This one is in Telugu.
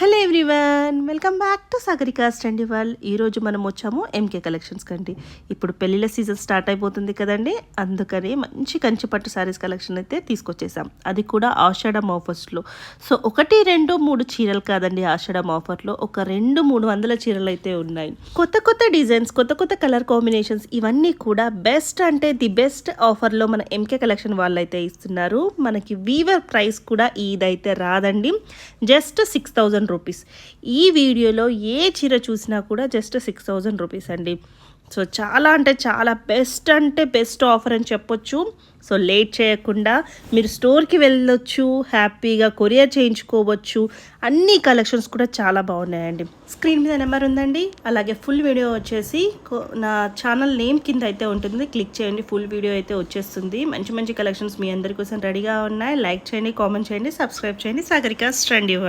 Hello everyone, welcome back to Sagarika's trendy world. ఈరోజు మనం వచ్చాము ఎంకే కలెక్షన్స్ కండి. ఇప్పుడు పెళ్ళిళ్ళ సీజన్ స్టార్ట్ అయిపోతుంది కదండి, అందుకని మంచి కంచిపట్టు శారీస్ కలెక్షన్ అయితే తీసుకొచ్చేసాం. అది కూడా ఆషాఢం ఆఫర్స్లో. సో 1, 2, 3 చీరలు కాదండి, ఆషాఢం ఆఫర్లో ఒక 200-300 చీరలు అయితే ఉన్నాయి. కొత్త కొత్త డిజైన్స్, కొత్త కొత్త కలర్ కాంబినేషన్స్, ఇవన్నీ కూడా బెస్ట్ అంటే ది బెస్ట్ ఆఫర్లో మన ఎంకే కలెక్షన్ వాళ్ళు అయితే ఇస్తున్నారు. మనకి వీవర్ ప్రైస్ కూడా ఇదైతే రాదండి, జస్ట్ 6000 రూపీస్. ఈ వీడియోలో ఏ చీర చూసినా కూడా జస్ట్ 6000 రూపీస్ అండి. సో చాలా అంటే చాలా బెస్ట్ అంటే బెస్ట్ ఆఫర్ అని చెప్పొచ్చు. సో లేట్ చేయకుండా మీరు స్టోర్కి వెళ్ళొచ్చు, హ్యాపీగా కొరియర్ చేయించుకోవచ్చు. అన్ని కలెక్షన్స్ కూడా చాలా బాగున్నాయండి. స్క్రీన్ మీద నెంబర్ ఉందండి, అలాగే ఫుల్ వీడియో వచ్చేసి నా ఛానల్ నేమ్ కింద అయితే ఉంటుంది, క్లిక్ చేయండి, ఫుల్ వీడియో అయితే వచ్చేస్తుంది. మంచి మంచి కలెక్షన్స్ మీ అందరి కోసం రెడీగా ఉన్నాయి. లైక్ చేయండి, కామెంట్ చేయండి, సబ్స్క్రైబ్ చేయండి. సాగరికాస్ ట్రెండీ వరల్డ్.